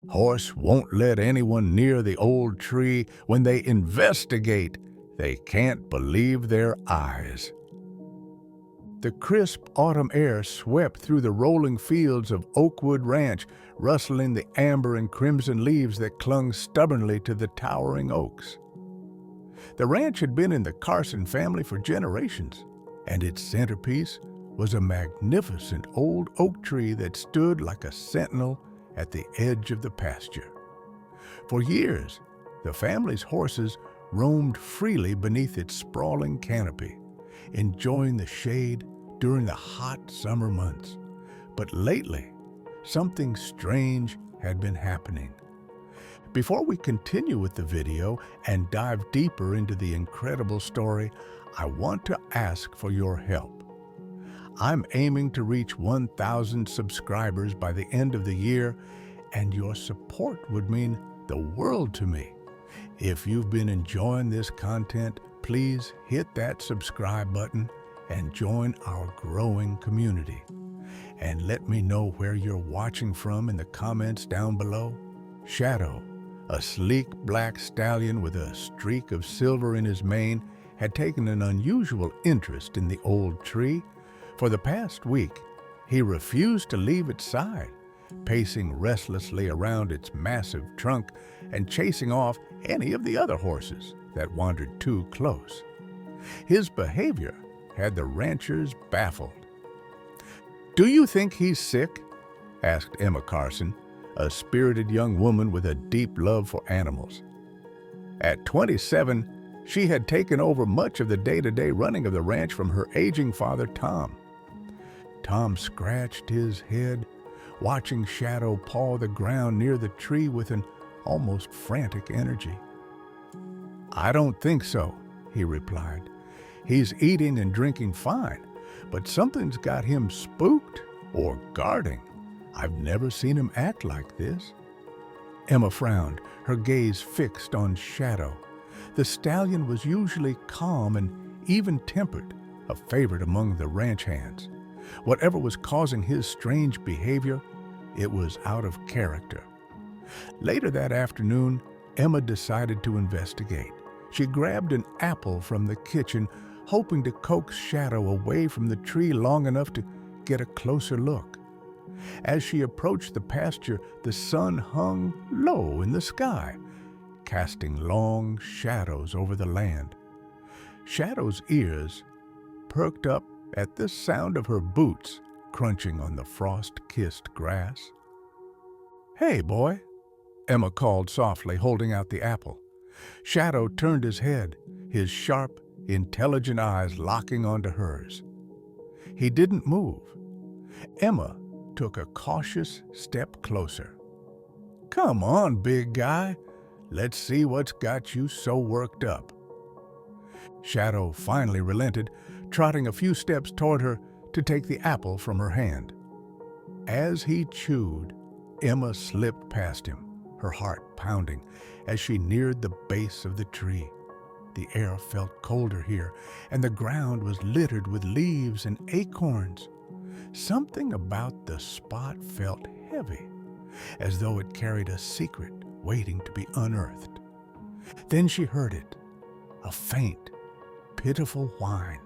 Horse won't let anyone near the old tree. When they investigate, they can't believe their eyes. The crisp autumn air swept through the rolling fields of Oakwood Ranch, rustling the amber and crimson leaves that clung stubbornly to the towering oaks. The ranch had been in the Carson family for generations, and its centerpiece was a magnificent old oak tree that stood like a sentinel at the edge of the pasture. For years, the family's horses roamed freely beneath its sprawling canopy, enjoying the shade during the hot summer months. But lately, something strange had been happening. Before we continue with the video and dive deeper into the incredible story, I want to ask for your help. I'm aiming to reach 1,000 subscribers by the end of the year, and your support would mean the world to me. If you've been enjoying this content, please hit that subscribe button and join our growing community. And let me know where you're watching from in the comments down below. Shadow, a sleek black stallion with a streak of silver in his mane, had taken an unusual interest in the old tree. For the past week, he refused to leave its side, pacing restlessly around its massive trunk and chasing off any of the other horses that wandered too close. His behavior had the ranchers baffled. "Do you think he's sick?" asked Emma Carson, a spirited young woman with a deep love for animals. At 27, she had taken over much of the day-to-day running of the ranch from her aging father, Tom. Tom scratched his head, watching Shadow paw the ground near the tree with an almost frantic energy. "I don't think so," he replied. "He's eating and drinking fine, but something's got him spooked or guarding. I've never seen him act like this." Emma frowned, her gaze fixed on Shadow. The stallion was usually calm and even-tempered, a favorite among the ranch hands. Whatever was causing his strange behavior, it was out of character. Later that afternoon, Emma decided to investigate. She grabbed an apple from the kitchen, hoping to coax Shadow away from the tree long enough to get a closer look. As she approached the pasture, the sun hung low in the sky, casting long shadows over the land. Shadow's ears perked up at the sound of her boots crunching on the frost-kissed grass. "Hey, boy," Emma called softly, holding out the apple. Shadow turned his head, his sharp, intelligent eyes locking onto hers. He didn't move. Emma took a cautious step closer. "Come on, big guy. Let's see what's got you so worked up." Shadow finally relented, trotting a few steps toward her to take the apple from her hand. As he chewed, Emma slipped past him, her heart pounding as she neared the base of the tree. The air felt colder here, and the ground was littered with leaves and acorns. Something about the spot felt heavy, as though it carried a secret waiting to be unearthed. Then she heard it, a faint, pitiful whine.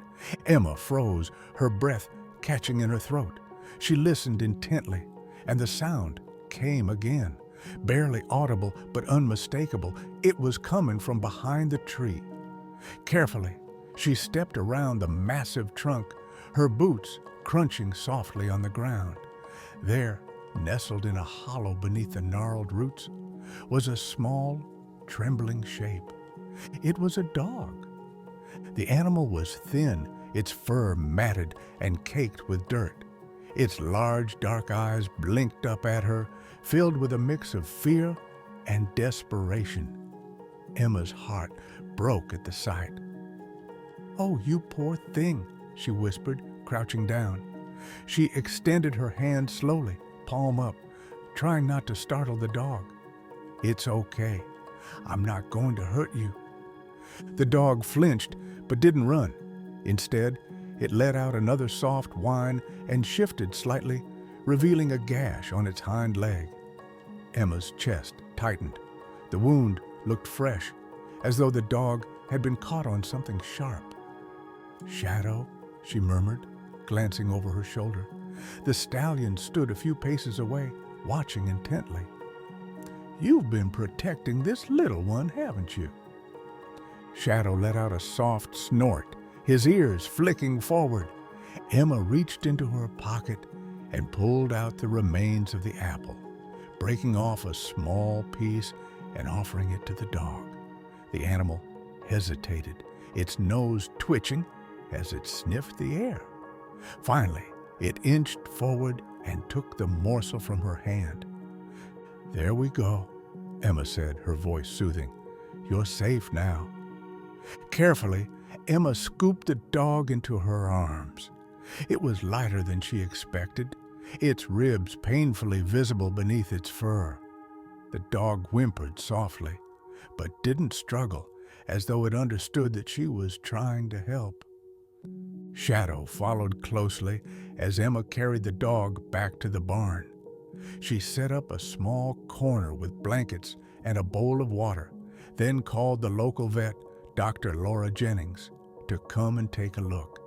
Emma froze, her breath catching in her throat. She listened intently, and the sound came again, barely audible but unmistakable. It was coming from behind the tree. Carefully, she stepped around the massive trunk, her boots crunching softly on the ground. There, nestled in a hollow beneath the gnarled roots, was a small, trembling shape. It was a dog. The animal was thin, its fur matted and caked with dirt. Its large, dark eyes blinked up at her, filled with a mix of fear and desperation. Emma's heart broke at the sight. "Oh, you poor thing," she whispered, crouching down. She extended her hand slowly, palm up, trying not to startle the dog. "It's okay. I'm not going to hurt you." The dog flinched, but didn't run. Instead, it let out another soft whine and shifted slightly, revealing a gash on its hind leg. Emma's chest tightened. The wound looked fresh, as though the dog had been caught on something sharp. "Shadow," she murmured, glancing over her shoulder. The stallion stood a few paces away, watching intently. "You've been protecting this little one, haven't you?" Shadow let out a soft snort, his ears flicking forward. Emma reached into her pocket and pulled out the remains of the apple, breaking off a small piece and offering it to the dog. The animal hesitated, its nose twitching as it sniffed the air. Finally, it inched forward and took the morsel from her hand. "There we go," Emma said, her voice soothing. "You're safe now." Carefully, Emma scooped the dog into her arms. It was lighter than she expected, its ribs painfully visible beneath its fur. The dog whimpered softly, but didn't struggle, as though it understood that she was trying to help. Shadow followed closely as Emma carried the dog back to the barn. She set up a small corner with blankets and a bowl of water, then called the local vet, Dr. Laura Jennings, to come and take a look.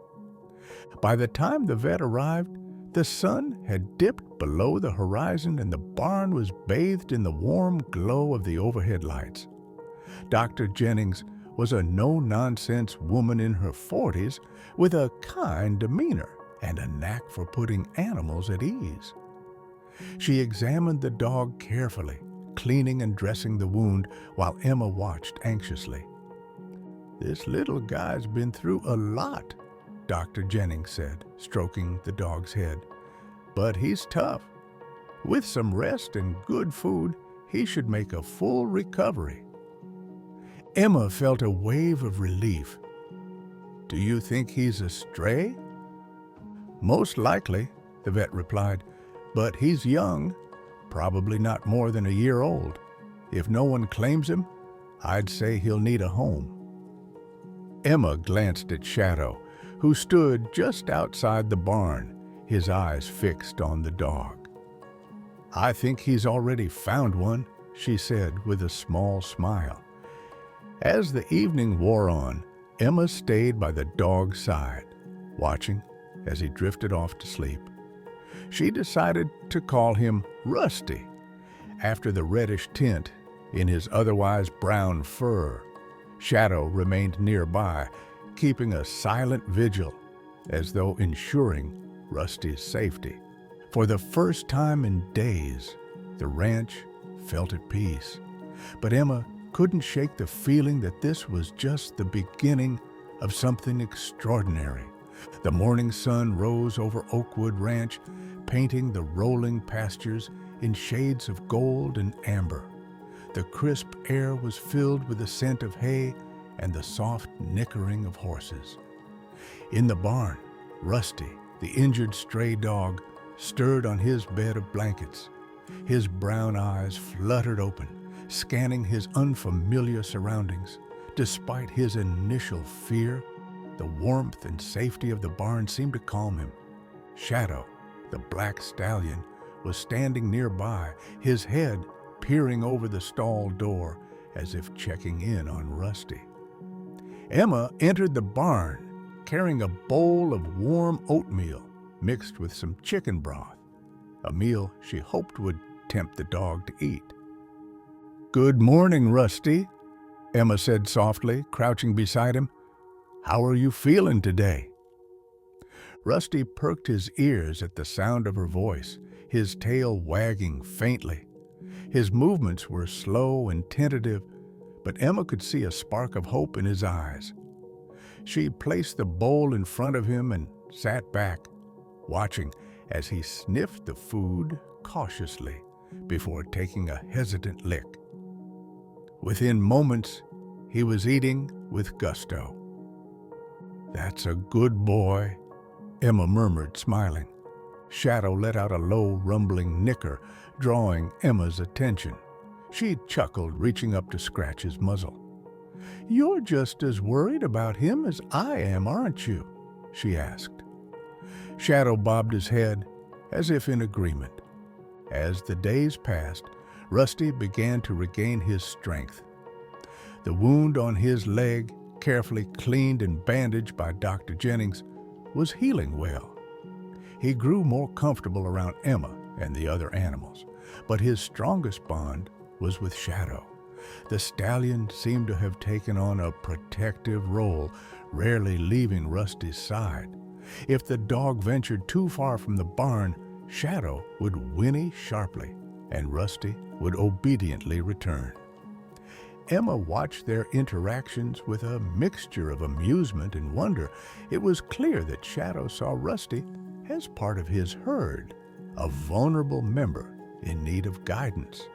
By the time the vet arrived, the sun had dipped below the horizon and the barn was bathed in the warm glow of the overhead lights. Dr. Jennings was a no-nonsense woman in her 40s with a kind demeanor and a knack for putting animals at ease. She examined the dog carefully, cleaning and dressing the wound while Emma watched anxiously. "This little guy's been through a lot," Dr. Jennings said, stroking the dog's head. "But he's tough. With some rest and good food, he should make a full recovery." Emma felt a wave of relief. "Do you think he's a stray?" "Most likely," the vet replied, "but he's young, probably not more than a year old. If no one claims him, I'd say he'll need a home." Emma glanced at Shadow, who stood just outside the barn, his eyes fixed on the dog. "I think he's already found one," she said with a small smile. As the evening wore on, Emma stayed by the dog's side, watching as he drifted off to sleep. She decided to call him Rusty, after the reddish tint in his otherwise brown fur. Shadow remained nearby, keeping a silent vigil, as though ensuring Rusty's safety. For the first time in days, the ranch felt at peace. But Emma couldn't shake the feeling that this was just the beginning of something extraordinary. The morning sun rose over Oakwood Ranch, painting the rolling pastures in shades of gold and amber. The crisp air was filled with the scent of hay and the soft nickering of horses. In the barn, Rusty, the injured stray dog, stirred on his bed of blankets. His brown eyes fluttered open, scanning his unfamiliar surroundings. Despite his initial fear, the warmth and safety of the barn seemed to calm him. Shadow, the black stallion, was standing nearby, his head peering over the stall door as if checking in on Rusty. Emma entered the barn, carrying a bowl of warm oatmeal mixed with some chicken broth, a meal she hoped would tempt the dog to eat. "Good morning, Rusty," Emma said softly, crouching beside him. "How are you feeling today?" Rusty perked his ears at the sound of her voice, his tail wagging faintly. His movements were slow and tentative, but Emma could see a spark of hope in his eyes. She placed the bowl in front of him and sat back, watching as he sniffed the food cautiously before taking a hesitant lick. Within moments, he was eating with gusto. "That's a good boy," Emma murmured, smiling. Shadow let out a low, rumbling nicker, drawing Emma's attention. She chuckled, reaching up to scratch his muzzle. "You're just as worried about him as I am, aren't you?" she asked. Shadow bobbed his head, as if in agreement. As the days passed, Rusty began to regain his strength. The wound on his leg, carefully cleaned and bandaged by Dr. Jennings, was healing well. He grew more comfortable around Emma and the other animals, but his strongest bond was with Shadow. The stallion seemed to have taken on a protective role, rarely leaving Rusty's side. If the dog ventured too far from the barn, Shadow would whinny sharply, and Rusty would obediently return. Emma watched their interactions with a mixture of amusement and wonder. It was clear that Shadow saw Rusty as part of his herd, a vulnerable member in need of guidance.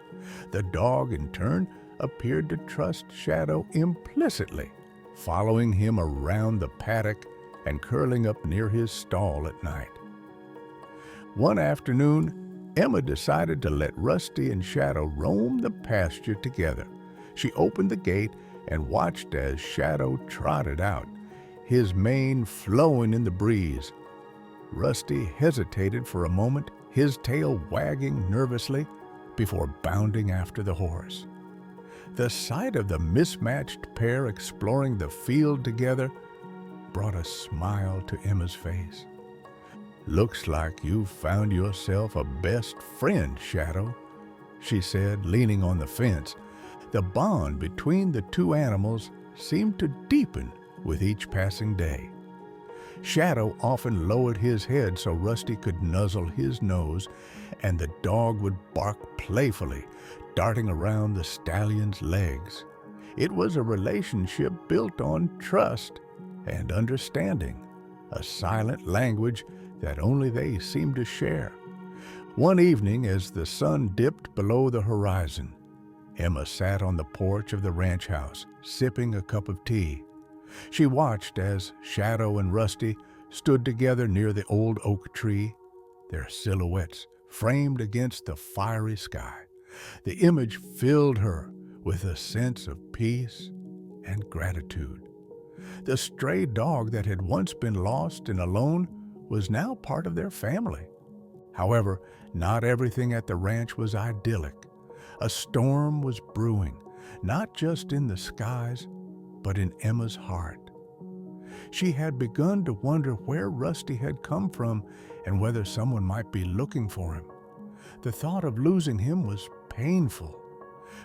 The dog, in turn, appeared to trust Shadow implicitly, following him around the paddock and curling up near his stall at night. One afternoon, Emma decided to let Rusty and Shadow roam the pasture together. She opened the gate and watched as Shadow trotted out, his mane flowing in the breeze. Rusty hesitated for a moment, his tail wagging nervously, before bounding after the horse. The sight of the mismatched pair exploring the field together brought a smile to Emma's face. "Looks like you've found yourself a best friend, Shadow," she said, leaning on the fence. The bond between the two animals seemed to deepen with each passing day. Shadow often lowered his head so Rusty could nuzzle his nose, and the dog would bark playfully, darting around the stallion's legs. It was a relationship built on trust and understanding, a silent language that only they seemed to share. One evening, as the sun dipped below the horizon, Emma sat on the porch of the ranch house, sipping a cup of tea. She watched as Shadow and Rusty stood together near the old oak tree, their silhouettes framed against the fiery sky. The image filled her with a sense of peace and gratitude. The stray dog that had once been lost and alone was now part of their family. However, not everything at the ranch was idyllic. A storm was brewing, not just in the skies, but in Emma's heart. She had begun to wonder where Rusty had come from and whether someone might be looking for him. The thought of losing him was painful,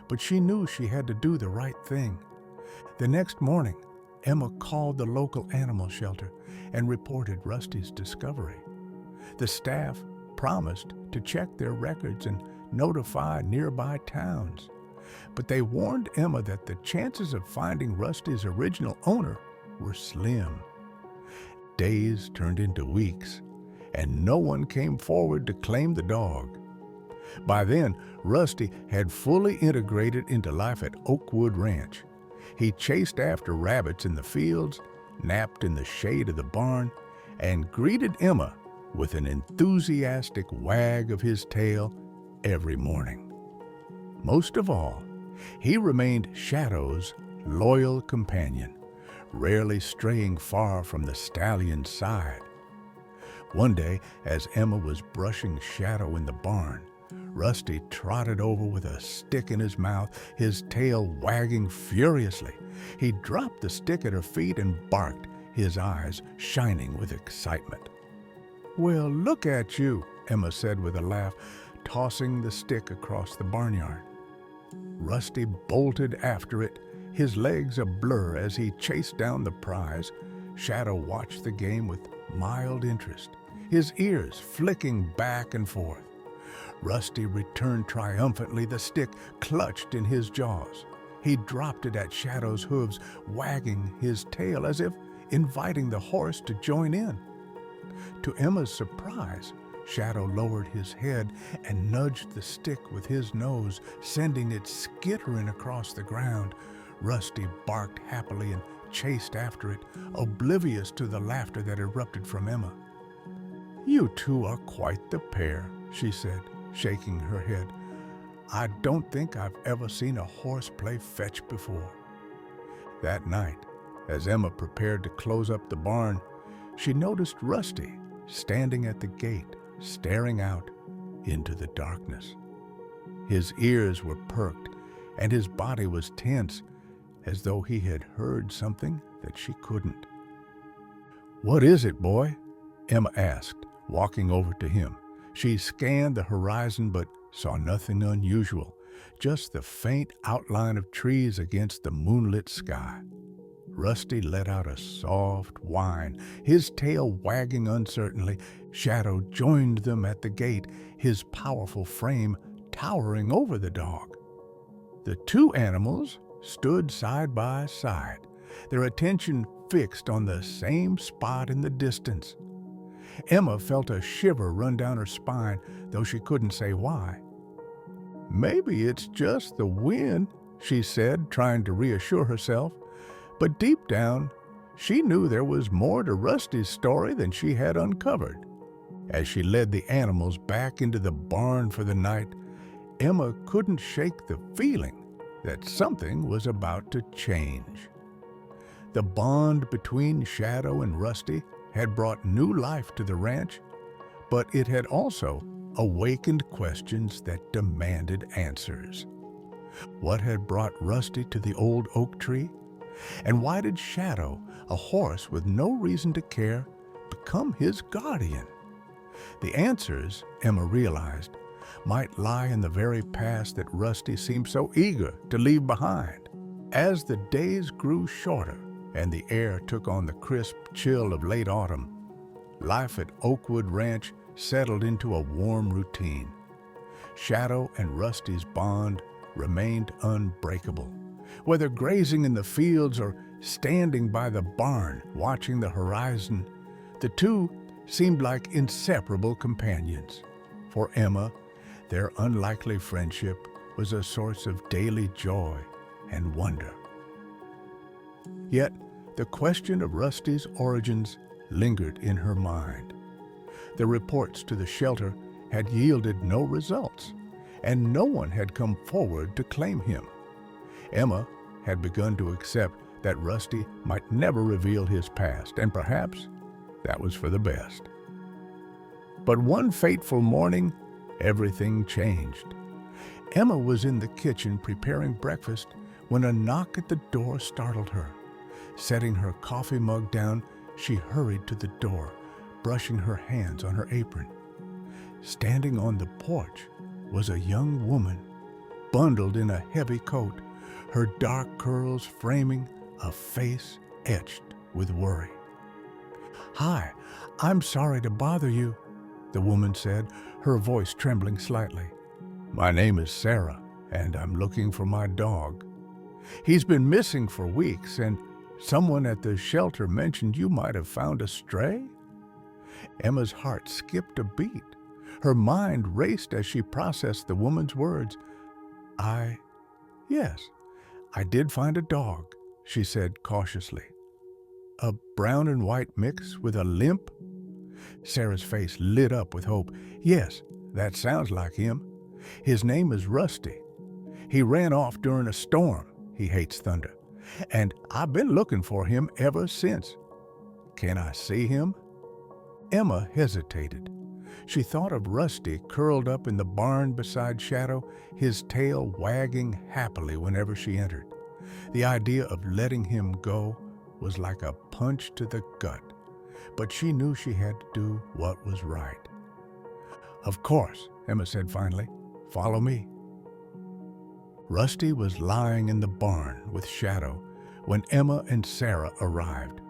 but she knew she had to do the right thing. The next morning, Emma called the local animal shelter and reported Rusty's discovery. The staff promised to check their records and notify nearby towns, but they warned Emma that the chances of finding Rusty's original owner were slim. Days turned into weeks, and no one came forward to claim the dog. By then, Rusty had fully integrated into life at Oakwood Ranch. He chased after rabbits in the fields, napped in the shade of the barn, and greeted Emma with an enthusiastic wag of his tail every morning. Most of all, he remained Shadow's loyal companion, rarely straying far from the stallion's side. One day, as Emma was brushing Shadow in the barn, Rusty trotted over with a stick in his mouth, his tail wagging furiously. He dropped the stick at her feet and barked, his eyes shining with excitement. "Well, look at you," Emma said with a laugh, tossing the stick across the barnyard. Rusty bolted after it, his legs a blur as he chased down the prize. Shadow watched the game with mild interest, his ears flicking back and forth. Rusty returned triumphantly, the stick clutched in his jaws. He dropped it at Shadow's hooves, wagging his tail as if inviting the horse to join in. To Emma's surprise, Shadow lowered his head and nudged the stick with his nose, sending it skittering across the ground. Rusty barked happily and chased after it, oblivious to the laughter that erupted from Emma. "You two are quite the pair," she said, shaking her head. "I don't think I've ever seen a horse play fetch before." That night, as Emma prepared to close up the barn, she noticed Rusty standing at the gate, staring out into the darkness. His ears were perked, and his body was tense, as though he had heard something that she couldn't. "What is it, boy?" Emma asked, walking over to him. She scanned the horizon but saw nothing unusual, just the faint outline of trees against the moonlit sky. Rusty let out a soft whine, his tail wagging uncertainly. Shadow joined them at the gate, his powerful frame towering over the dog. The two animals stood side by side, their attention fixed on the same spot in the distance. Emma felt a shiver run down her spine, though she couldn't say why. "Maybe it's just the wind," she said, trying to reassure herself. But deep down, she knew there was more to Rusty's story than she had uncovered. As she led the animals back into the barn for the night, Emma couldn't shake the feeling that something was about to change. The bond between Shadow and Rusty had brought new life to the ranch, but it had also awakened questions that demanded answers. What had brought Rusty to the old oak tree? And why did Shadow, a horse with no reason to care, become his guardian? The answers, Emma realized, might lie in the very past that Rusty seemed so eager to leave behind. As the days grew shorter and the air took on the crisp chill of late autumn, life at Oakwood Ranch settled into a warm routine. Shadow and Rusty's bond remained unbreakable. Whether grazing in the fields or standing by the barn watching the horizon, the two seemed like inseparable companions. For Emma, their unlikely friendship was a source of daily joy and wonder. Yet, the question of Rusty's origins lingered in her mind. The reports to the shelter had yielded no results, and no one had come forward to claim him. Emma had begun to accept that Rusty might never reveal his past, and perhaps that was for the best. But one fateful morning, everything changed. Emma was in the kitchen preparing breakfast when a knock at the door startled her. Setting her coffee mug down, she hurried to the door, brushing her hands on her apron. Standing on the porch was a young woman, bundled in a heavy coat, her dark curls framing a face etched with worry. "Hi, I'm sorry to bother you," the woman said, her voice trembling slightly. "My name is Sarah, and I'm looking for my dog. He's been missing for weeks, and someone at the shelter mentioned you might have found a stray." Emma's heart skipped a beat. Her mind raced as she processed the woman's words. Yes, I did find a dog," she said cautiously. "A brown and white mix with a limp?" Sarah's face lit up with hope. "Yes, that sounds like him. His name is Rusty. He ran off during a storm. He hates thunder. And I've been looking for him ever since. Can I see him?" Emma hesitated. She thought of Rusty curled up in the barn beside Shadow, his tail wagging happily whenever she entered. The idea of letting him go was like a punch to the gut, but she knew she had to do what was right. "Of course," Emma said finally. "Follow me." Rusty was lying in the barn with Shadow when Emma and Sarah arrived.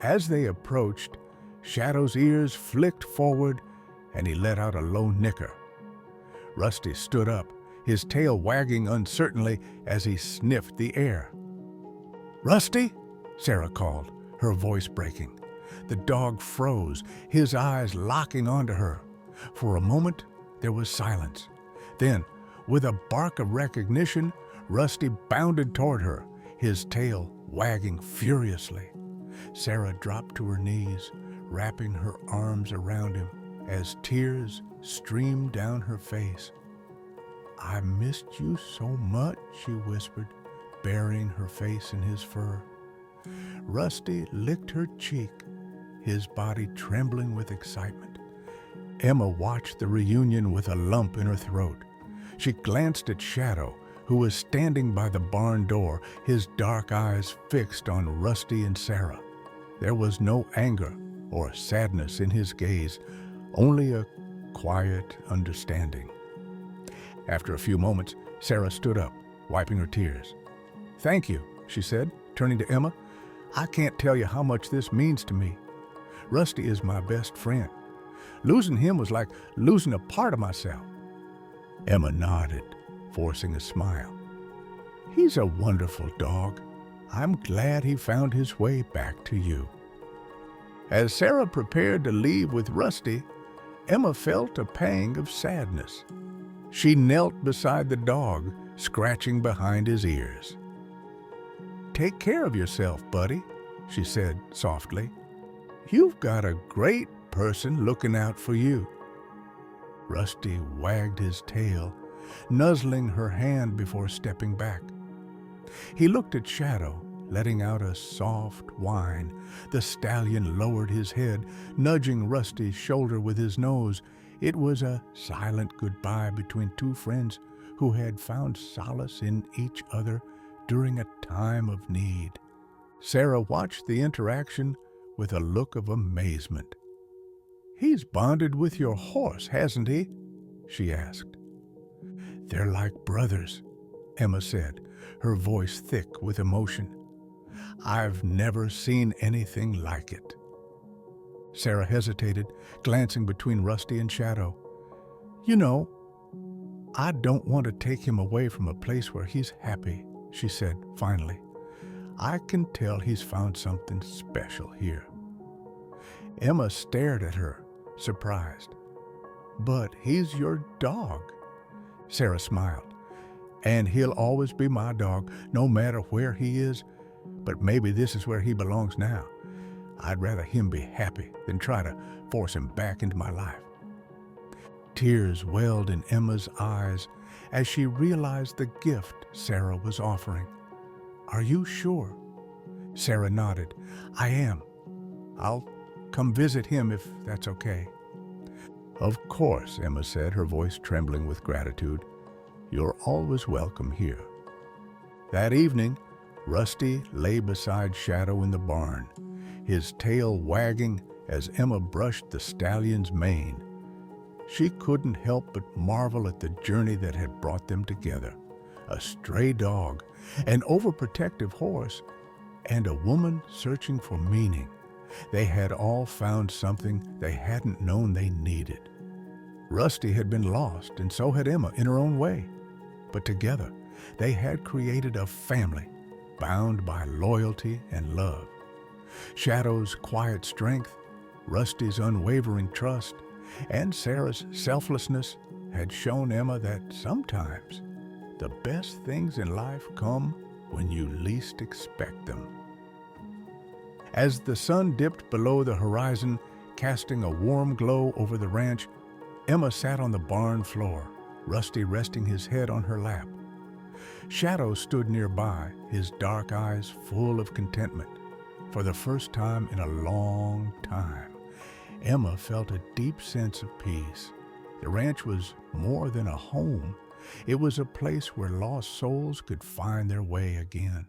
As they approached, Shadow's ears flicked forward and he let out a low nicker. Rusty stood up, his tail wagging uncertainly as he sniffed the air. "Rusty?" Sarah called, her voice breaking. The dog froze, his eyes locking onto her. For a moment, there was silence. Then, with a bark of recognition, Rusty bounded toward her, his tail wagging furiously. Sarah dropped to her knees, wrapping her arms around him as tears streamed down her face. "I missed you so much," she whispered, burying her face in his fur. Rusty licked her cheek, his body trembling with excitement. Emma watched the reunion with a lump in her throat. She glanced at Shadow, who was standing by the barn door, his dark eyes fixed on Rusty and Sarah. There was no anger or sadness in his gaze, only a quiet understanding. After a few moments, Sarah stood up, wiping her tears. "Thank you," she said, turning to Emma. "I can't tell you how much this means to me. Rusty is my best friend. Losing him was like losing a part of myself." Emma nodded, forcing a smile. "He's a wonderful dog. I'm glad he found his way back to you." As Sarah prepared to leave with Rusty, Emma felt a pang of sadness. She knelt beside the dog, scratching behind his ears. "Take care of yourself, buddy," she said softly. "You've got a great person looking out for you." Rusty wagged his tail, nuzzling her hand before stepping back. He looked at Shadow, letting out a soft whine. The stallion lowered his head, nudging Rusty's shoulder with his nose. It was a silent goodbye between two friends who had found solace in each other during a time of need. Sarah watched the interaction with a look of amazement. "He's bonded with your horse, hasn't he?" she asked. "They're like brothers," Emma said, her voice thick with emotion. "I've never seen anything like it." Sarah hesitated, glancing between Rusty and Shadow. "You know, I don't want to take him away from a place where he's happy," she said finally. "I can tell he's found something special here." Emma stared at her, surprised. "But he's your dog," Sarah smiled. "And he'll always be my dog, no matter where he is. But maybe this is where he belongs now. I'd rather him be happy than try to force him back into my life." Tears welled in Emma's eyes as she realized the gift Sarah was offering. "Are you sure?" Sarah nodded. "I am. I'll come visit him if that's okay." "Of course," Emma said, her voice trembling with gratitude. "You're always welcome here." That evening, Rusty lay beside Shadow in the barn, his tail wagging as Emma brushed the stallion's mane. She couldn't help but marvel at the journey that had brought them together. A stray dog, an overprotective horse, and a woman searching for meaning. They had all found something they hadn't known they needed. Rusty had been lost, and so had Emma in her own way. But together, they had created a family, bound by loyalty and love. Shadow's quiet strength, Rusty's unwavering trust, and Sarah's selflessness had shown Emma that sometimes the best things in life come when you least expect them. As the sun dipped below the horizon, casting a warm glow over the ranch, Emma sat on the barn floor, Rusty resting his head on her lap. Shadow stood nearby, his dark eyes full of contentment. For the first time in a long time, Emma felt a deep sense of peace. The ranch was more than a home. It was a place where lost souls could find their way again.